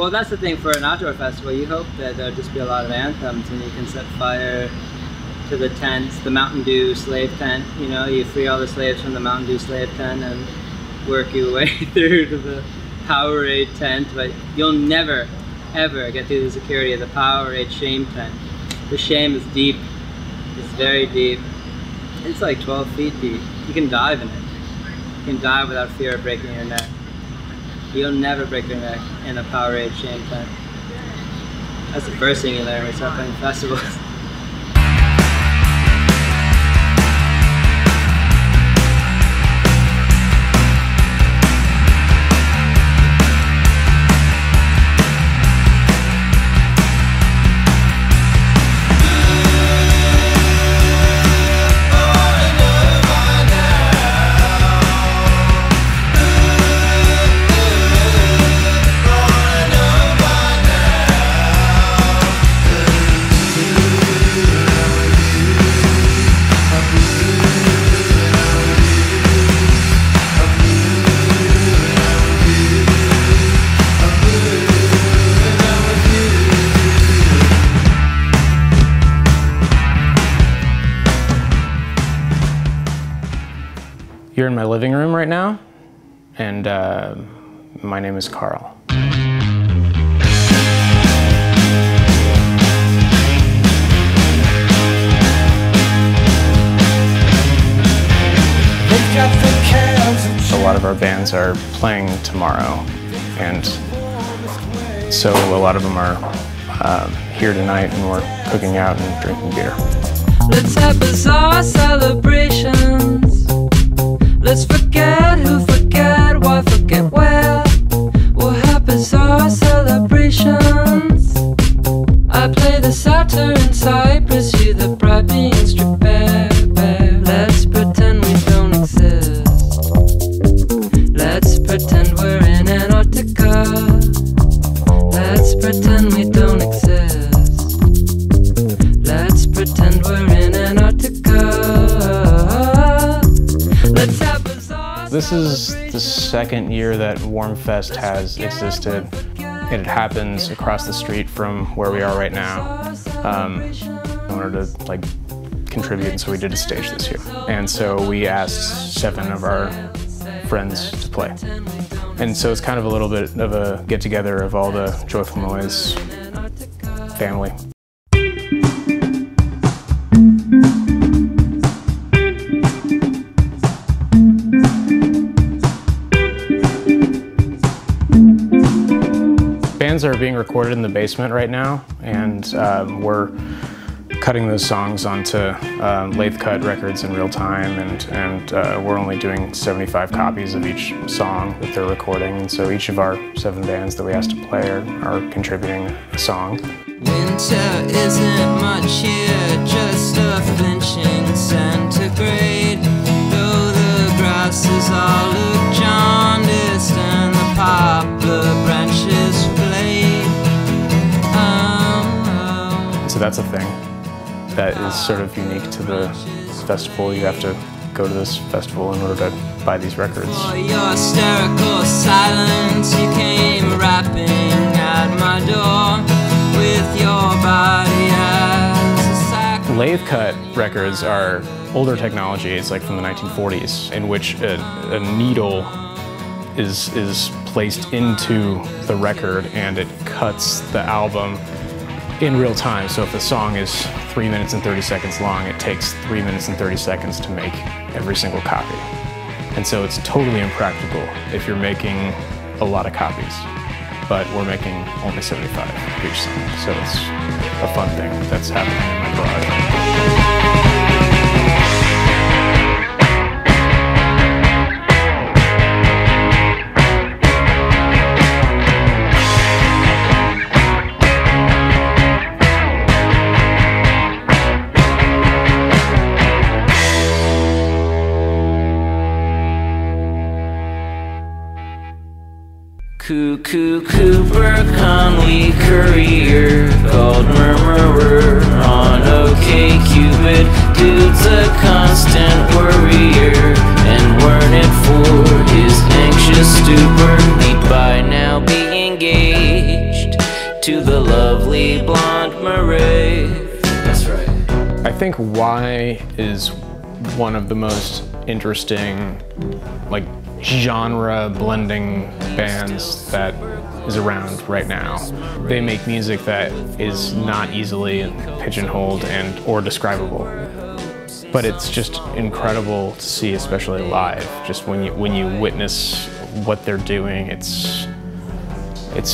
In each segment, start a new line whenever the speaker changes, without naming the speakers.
Well, that's the thing for an outdoor festival. You hope that there'll just be a lot of anthems and you can set fire to the tents, the Mountain Dew slave tent. You know, you free all the slaves from the Mountain Dew slave tent and work your way through to the Powerade tent. But you'll never, ever get through the security of the Powerade shame tent. The shame is deep. It's very deep. It's like 12 feet deep. You can dive in it. You can dive without fear of breaking your neck. You'll never break your neck in a Powerade shame tent. That's the first thing you learn when you start playing festivals.
You're in my living room right now, and my name is Carl. A lot of our bands are playing tomorrow, and so a lot of them are here tonight, and we're cooking out and drinking beer.
Let's have bizarre celebrations. Let's forget who, forget why, forget where. We'll have bizarre celebrations. I play the satyr in Cyprus, you the bright being strip bear. Let's pretend we don't exist. Let's pretend we're in Antarctica. Let's pretend we don't exist. Let's pretend we're in Antarctica. Let's have bizarre.
This is the second year that Warmfest has existed. It happens across the street from where we are right now. In order to contribute, and so we did a stage this year. And so we asked 7 of our friends to play. And so it's kind of a little bit of a get-together of all the Joyful Noise family. Bands are being recorded in the basement right now, and we're cutting those songs onto lathe cut records in real time, and we're only doing 75 copies of each song that they're recording, and so each of our 7 bands that we asked to play are contributing a song.
Winter isn't much here, just a flinching centigrade. Though the grasses all look jaundiced and the poplar branches flayed.
So that's a thing that is sort of unique to the festival. You have to go to this festival in order to buy these records.
For your hysterical silence, you came rapping at my door with your body as a sack.
Lathe cut records are older technology. It's like from the 1940s, in which a needle is placed into the record and it cuts the album in real time. So if the song is 3 minutes and 30 seconds long, it takes 3 minutes and 30 seconds to make every single copy. And so it's totally impractical if you're making a lot of copies. But we're making only 75 of each song. So it's a fun thing that's happening in my garage.
Cuckoo Cooper Conley Courier called Murmurer on OkCupid. Dude's a constant worrier, and weren't it for his anxious stupor, he'd by now be engaged.
to the lovely blonde Marie. That's right.
I think Y is one of the most interesting, like, genre blending bands that is around right now. They make music that is not easily pigeonholed and or describable. But it's just incredible to see, especially live. Just when you witness what they're doing, it's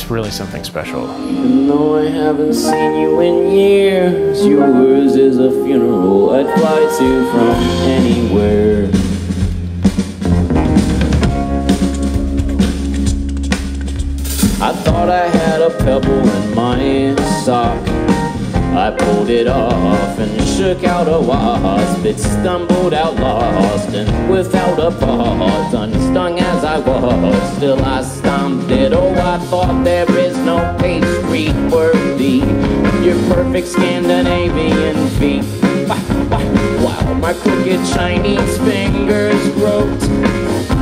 really something special.
Even though I haven't seen you in years, yours is a funeral I'd fly to from anywhere. I thought I had a pebble in my sock. I pulled it off and shook out a wasp. It stumbled out lost and without a pause, unstung as I was, still I stomped it. Oh, I thought there is no pastry worthy your perfect Scandinavian feet. Wow, my crooked Chinese fingers groped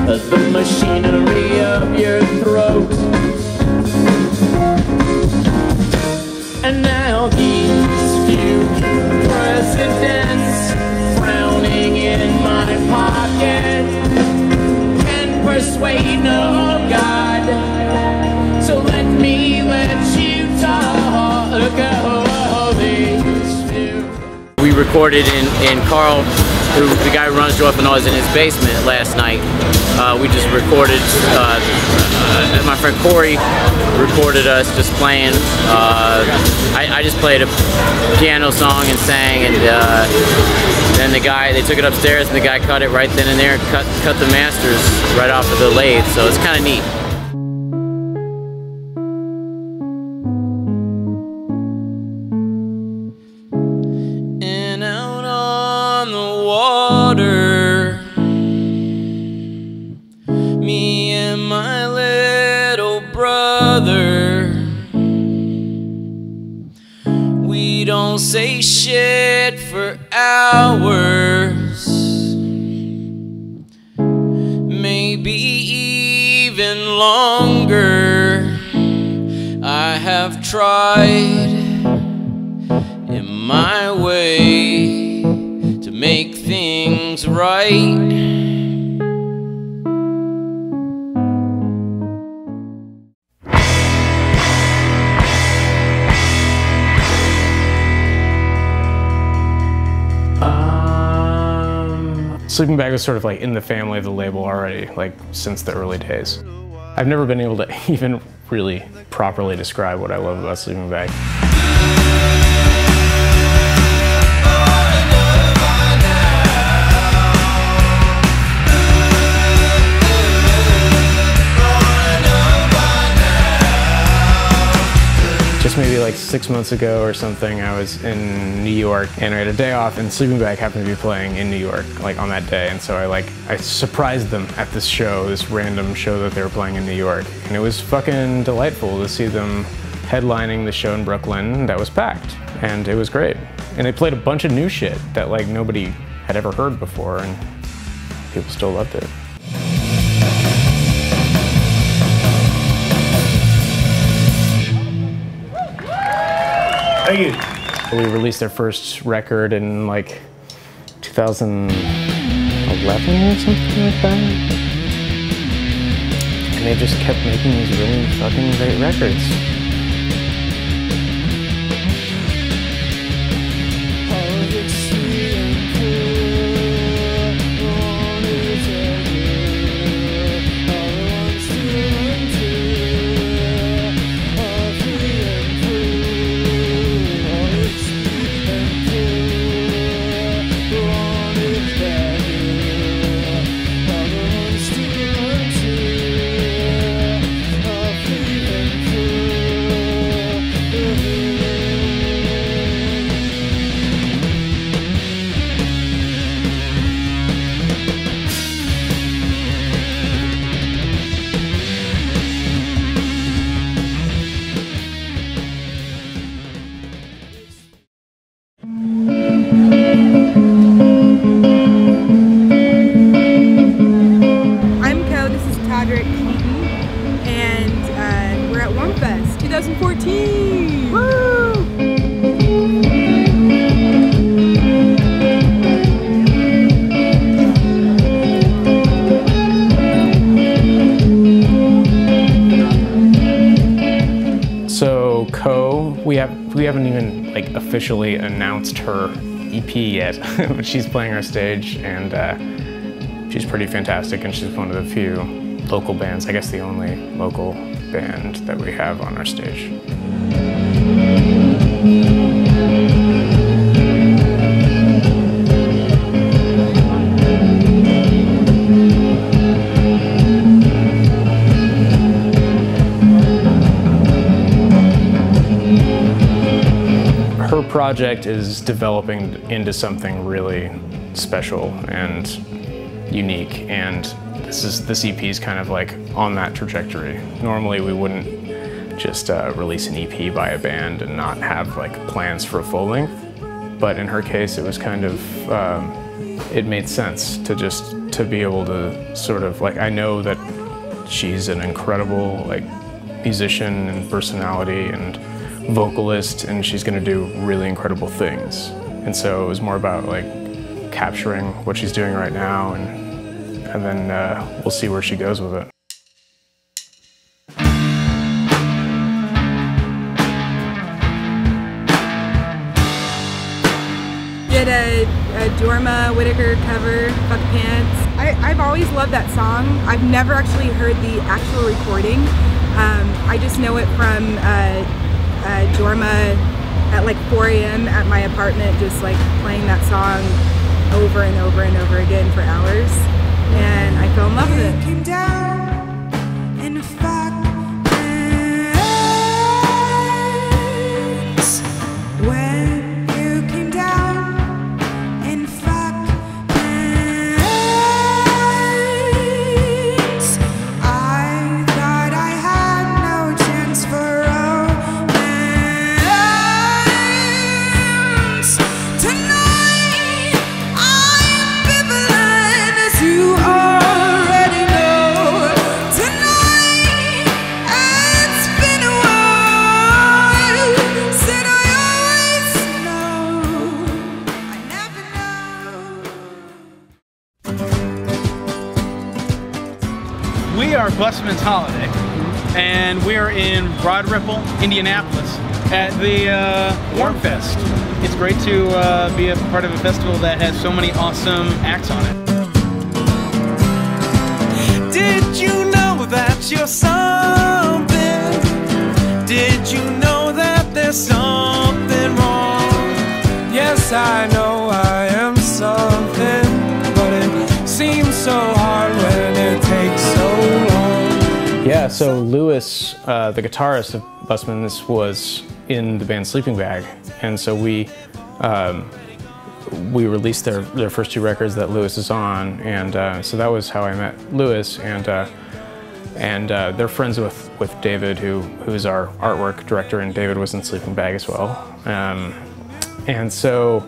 the machinery of your throat. And now these few presidents frowning in my pocket can persuade no God. So let me let you talk. These few. We recorded in Carl, the guy who runs Joyful Noise, in his basement last night. We just recorded, my friend Corey recorded us just playing. I just played a piano song and sang, and then they took it upstairs and the guy cut it right then and there, cut the masters right off of the lathe, so it's kind of neat. And out on the water, me and my little brother, we don't say shit for hours, maybe even longer. I have tried in my way to make things right.
Sleeping Bag was sort of like in the family of the label already, like since the early days. I've never been able to even really properly describe what I love about Sleeping Bag. Just maybe like 6 months ago or something, I was in New York and I had a day off, and Sleeping Bag happened to be playing in New York like on that day, and so I surprised them at this show, this random show that they were playing in New York, and it was fucking delightful to see them headlining the show in Brooklyn that was packed, and it was great. And they played a bunch of new shit that like nobody had ever heard before, and people still loved it.
Thank you.
We released their first record in like 2011 or something like that. And they just kept making these really fucking great records. We haven't even like officially announced her EP yet, but she's playing our stage, and she's pretty fantastic, and she's one of the few local bands, I guess the only local band that we have on our stage. Her project is developing into something really special and unique, and this EP is kind of like on that trajectory. Normally we wouldn't just release an EP by a band and not have like plans for a full length, but in her case it was kind of, it made sense to be able to sort of like, I know that she's an incredible like musician and personality and vocalist, and she's going to do really incredible things. And so it was more about like capturing what she's doing right now, and then we'll see where she goes with it.
Did a Jorma Whittaker cover, Fuck Pants. I've always loved that song. I've never actually heard the actual recording. I just know it from Jorma at like 4 a.m. at my apartment, just like playing that song over and over and over again for hours, and I fell in love with it. Came down and fucked hands. When you came down and fucked hands, I thought I had no chance for
We are Busman's Holiday, and we are in Broad Ripple, Indianapolis, at the Warm Fest. It's great to be a part of a festival that has so many awesome acts on it.
Did you know that you're something? Did you know that there's something wrong? Yes, I know I am something, but it seems so hard when it takes so long.
Yeah, so Lewis, the guitarist of Busman's, was in the band Sleeping Bag, and so we released their first 2 records that Lewis is on, and so that was how I met Lewis, and they're friends with David, who's our artwork director, and David was in Sleeping Bag as well, and so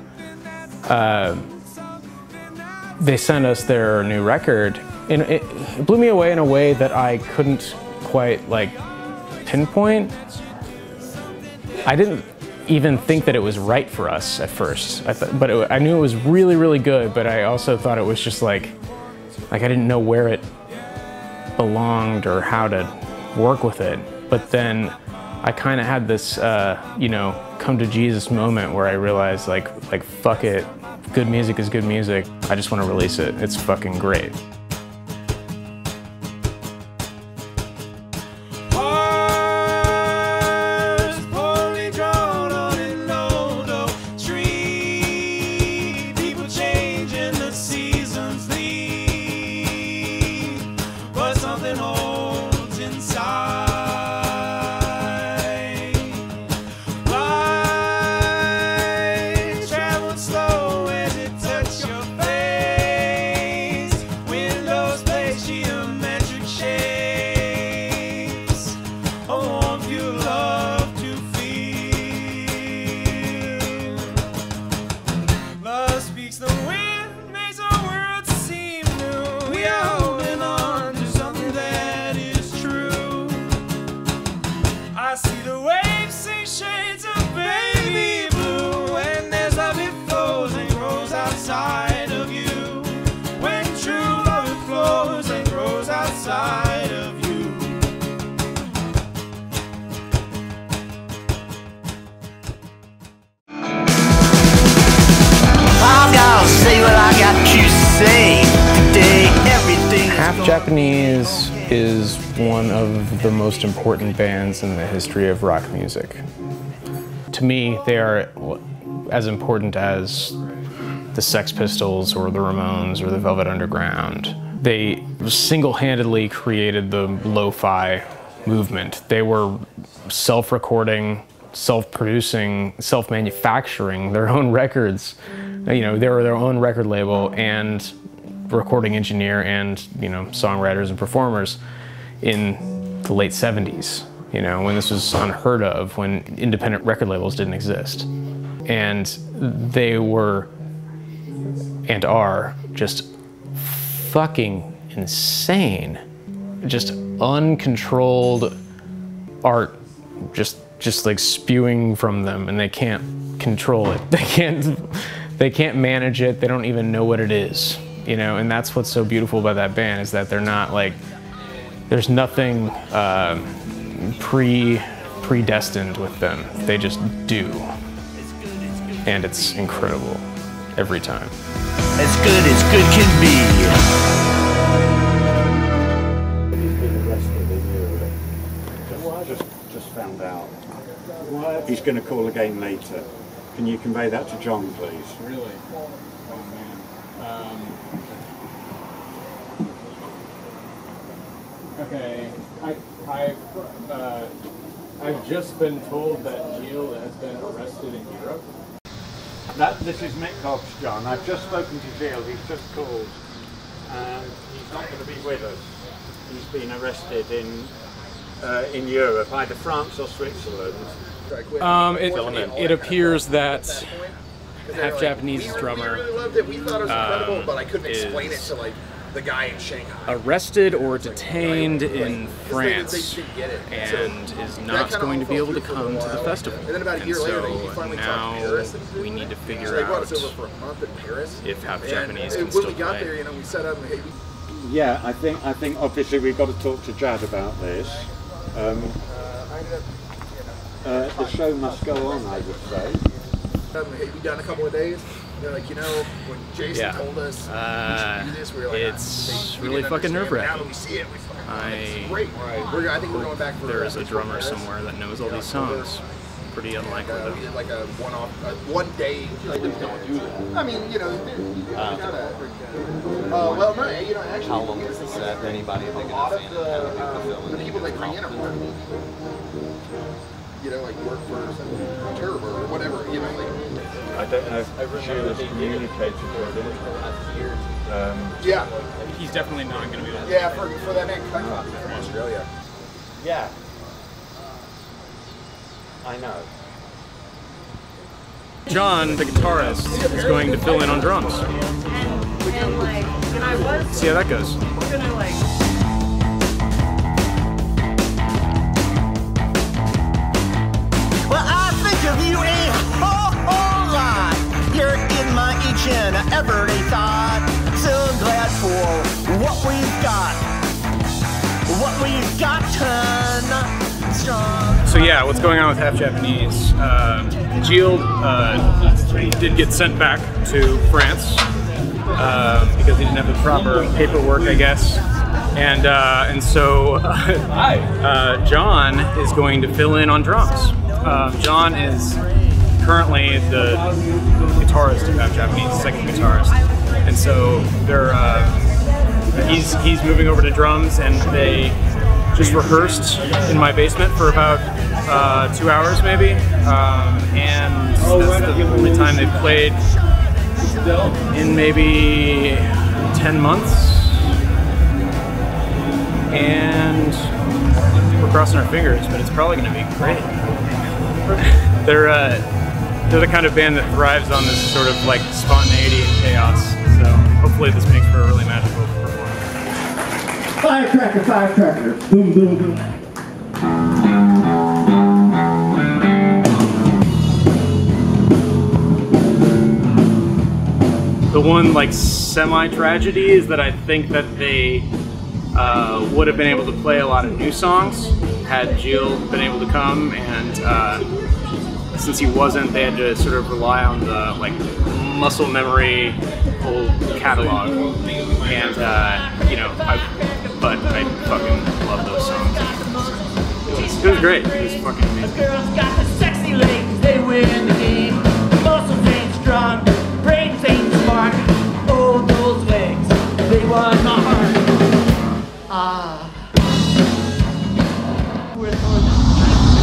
they sent us their new record, and it blew me away in a way that I couldn't quite like pinpoint. I didn't even think that it was right for us at first, but I knew it was really, really good, but I also thought it was just like I didn't know where it belonged or how to work with it. But then I kind of had this, you know, come to Jesus moment where I realized like fuck it, good music is good music. I just want to release it. It's fucking great. Japanese is one of the most important bands in the history of rock music. To me, they are as important as the Sex Pistols or the Ramones or the Velvet Underground. They single-handedly created the lo-fi movement. They were self-recording, self-producing, self-manufacturing their own records. You know, they were their own record label and recording engineer and, you know, songwriters and performers in the late 70s, you know, when this was unheard of, when independent record labels didn't exist. And they were and are just fucking insane. Just uncontrolled art just like spewing from them, and they can't control it. They can't manage it. They don't even know what it is, you know. And that's what's so beautiful about that band, is that they're not like, there's nothing predestined with them. They just do, and it's incredible every time.
As good can be. Found out. He's going to call again later. Can you convey that to John, please?
Really? Oh man. Okay. I've just been told that Gil has been arrested in Europe.
This is Mick Cox, John. I've just spoken to Gil. He's just called, and he's not going to be with us. He's been arrested in Europe, either France or Switzerland.
It appears that Half Japanese drummer is
the guy in Shanghai
arrested or detained in France and is not going to be able to come to the festival.
And then about a year later, he finally talked to Paris.
We need to figure out if Half Japanese can still play.
When we got there, you know, we set up and hey,
yeah, I think obviously we've got to talk to Jad about this. The show must go on, I would say.
Hey, we done a couple of days. They're like, you know, when Jason told us we should do this, we were like,
it's really fucking nerve-wracking.
Now that we see it, it's great. I think we're going back for.
There is a drummer somewhere that knows all these songs. Pretty unlikely.
We did like a one day. Like, don't do that. I mean, you know, well, no, you know, actually.
How long was the set? Anybody thinking of
the people that bring in are you know, like work for Turbo or whatever, you know, like.
I don't know if Gilles communicated with him.
Yeah.
He's definitely not going to be able to.
Yeah, for that man Cut concert from Australia.
Yeah. I know.
John, the guitarist, is going to fill in on drums. See how that goes.
Well, I think of you a whole lot. You're in my each and every thought. So glad for what we've got. What we've gotten.
So yeah, what's going on with Half Japanese? Gilles did get sent back to France because he didn't have the proper paperwork, I guess. And so John is going to fill in on drums. John is currently the guitarist of Half Japanese, second guitarist, and so they're he's moving over to drums, and they just rehearsed in my basement for about 2 hours maybe, and that's the only time they've played in maybe 10 months, and we're crossing our fingers, but it's probably going to be great. They're the kind of band that thrives on this sort of like spontaneity and chaos, so hopefully this makes for a really magical performance.
Firecracker, firecracker, boom, boom, boom.
The one like semi-tragedy is that I think that they would have been able to play a lot of new songs had Gilles been able to come, and since he wasn't, they had to sort of rely on the like muscle memory whole catalog, and you know, but I fucking love those songs. It was great. It was fucking amazing.
Girls got the sexy legs, they win the game. Muscles ain't strong, brains ain't smart. Oh, those legs, they won my heart.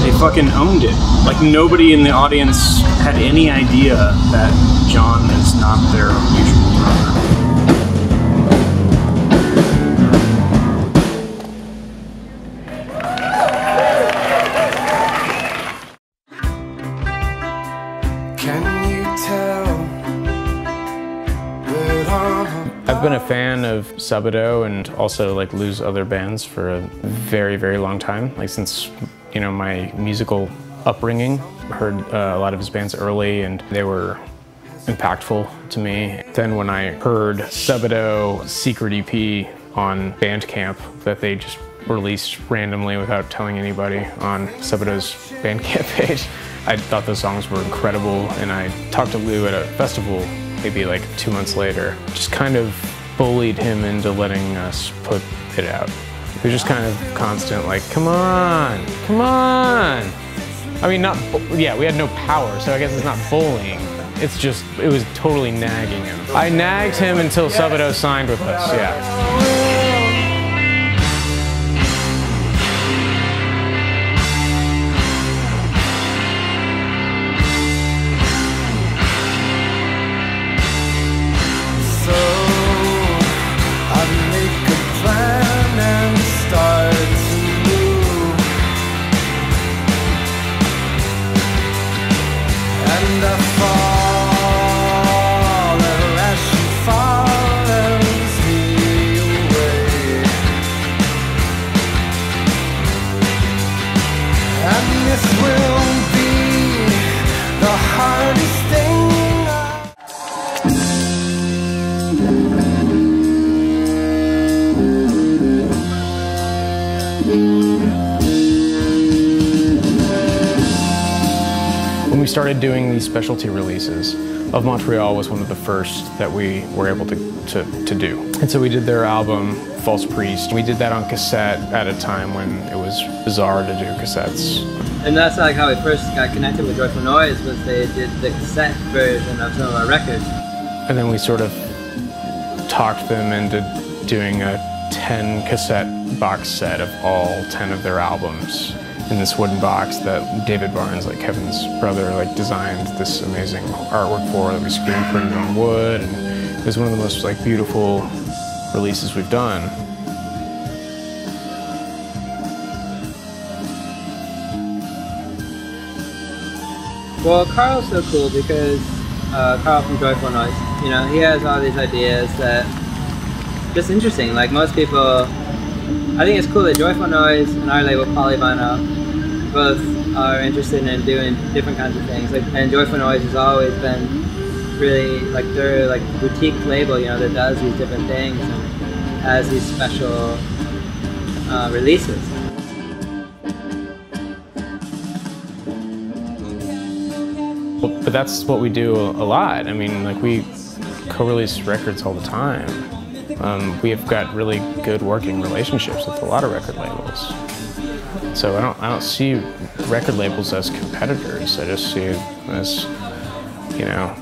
They fucking owned it. Like nobody in the audience had any idea that John is not their usual drummer.
Can you tell that
I've been a fan of Sabado and also like Lou's other bands for a very, very long time. Like since, you know, my musical upbringing. Heard a lot of his bands early and they were impactful to me. Then when I heard Sabado Secret EP on Bandcamp that they just released randomly without telling anybody on Sabado's Bandcamp page, I thought those songs were incredible, and I talked to Lou at a festival maybe like 2 months later. Just kind of bullied him into letting us put it out. It was just kind of constant like, come on, come on. I mean, yeah, we had no power, so I guess it's not bullying. It's just, it was totally nagging him. I nagged him until Sabado signed with us, yeah. When we started doing these specialty releases, Of Montreal was one of the first that we were able to do. And so we did their album, False Priest. We did that on cassette at a time when it was bizarre to do cassettes.
And that's like how we first got connected with Joyful Noise, was they did the cassette version of some of our records.
And then we sort of talked them into doing a 10 cassette box set of all 10 of their albums in this wooden box that David Barnes, like Kevin's brother, like designed this amazing artwork for that we screen printed on wood, and it was one of the most like beautiful releases we've done.
Well, Carl's so cool because Carl from Joyful Noise, you know, he has all these ideas that just interesting. Like most people, I think it's cool that Joyful Noise and our label Polyvinyl both are interested in doing different kinds of things. Like, and Joyful Noise has always been really like their like boutique label, you know, that does these different things and has these special releases.
But that's what we do a lot. I mean, like we co-release records all the time. We have got really good working relationships with a lot of record labels. So I don't see record labels as competitors. I just see it as, you know,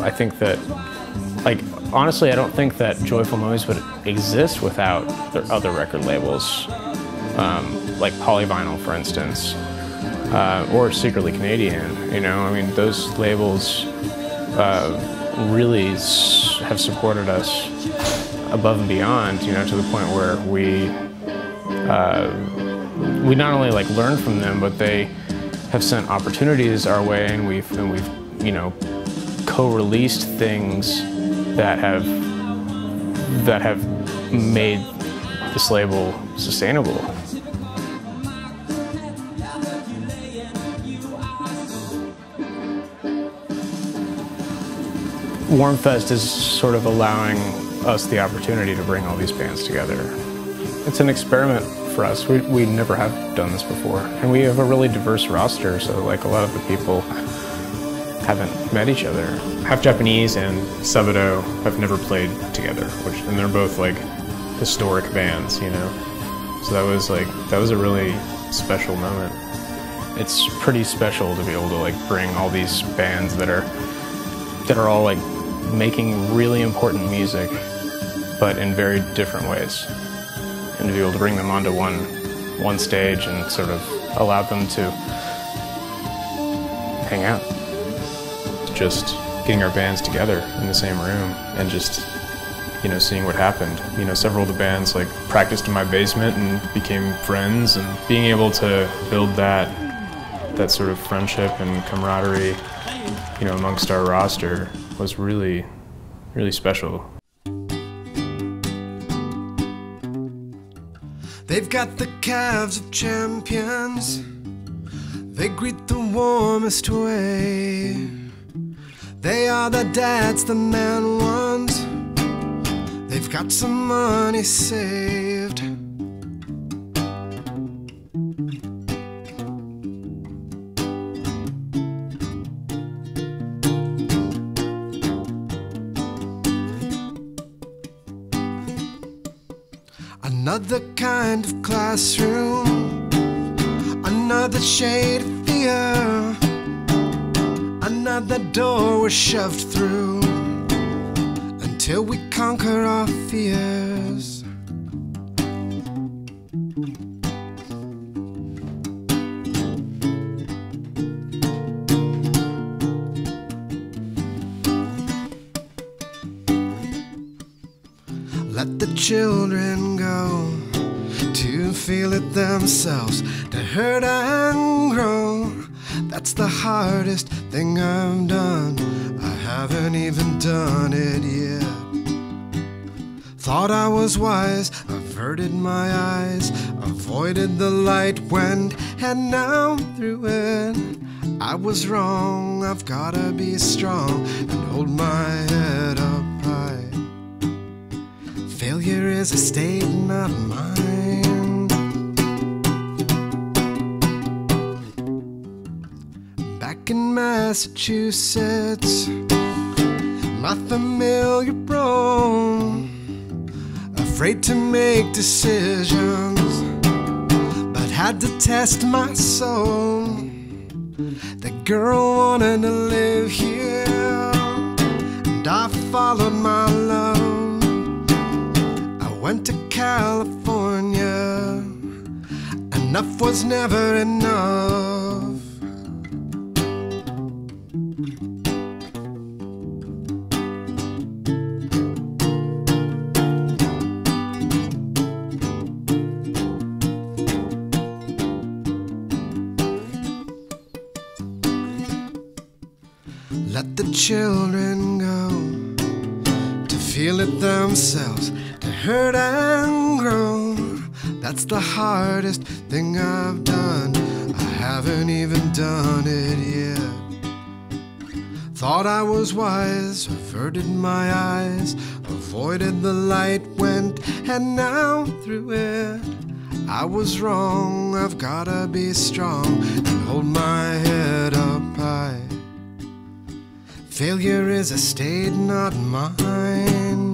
I think that, like, honestly, I don't think that Joyful Noise would exist without their other record labels, like Polyvinyl, for instance, or Secretly Canadian. You know, I mean, those labels really have supported us above and beyond, you know, to the point where we not only like learned from them, but they have sent opportunities our way, and we've you know, co-released things that have made this label sustainable. Warmfest is sort of allowing us the opportunity to bring all these bands together. It's an experiment for us. We never have done this before. And we have a really diverse roster, so like a lot of the people haven't met each other. Half Japanese and Sabado have never played together, and they're both like historic bands, you know. So that was a really special moment. It's pretty special to be able to like bring all these bands that are all like making really important music, but in very different ways, and to be able to bring them onto one stage and sort of allow them to hang out. Just getting our bands together in the same room and just, you know, seeing what happened. You know, several of the bands like practiced in my basement and became friends, and being able to build that sort of friendship and camaraderie, you know, amongst our roster was really, really special.
They've got the calves of champions. They greet the warmest way. They are the dads the man wants. They've got some money saved. Another kind of classroom, another shade of fear, another door we're shoved through until we conquer our fears. Let the children go to feel it themselves, to hurt and grow. That's the hardest thing I've done. I haven't even done it yet. Thought I was wise, averted my eyes, avoided the light, went and now through it. I was wrong, I've gotta be strong and hold my head up high. Failure is a state, not mine. Back in Massachusetts, my familiar roam, afraid to make decisions, but had to test my soul. The girl wanted to live here, and I followed my love. Went to California. Enough was never enough. Let the children go to feel it themselves, to hurt and grow. That's the hardest thing I've done. I haven't even done it yet. Thought I was wise, averted my eyes, avoided the light, went and now through it. I was wrong, I've gotta be strong and hold my head up high. Failure is a state, not mine.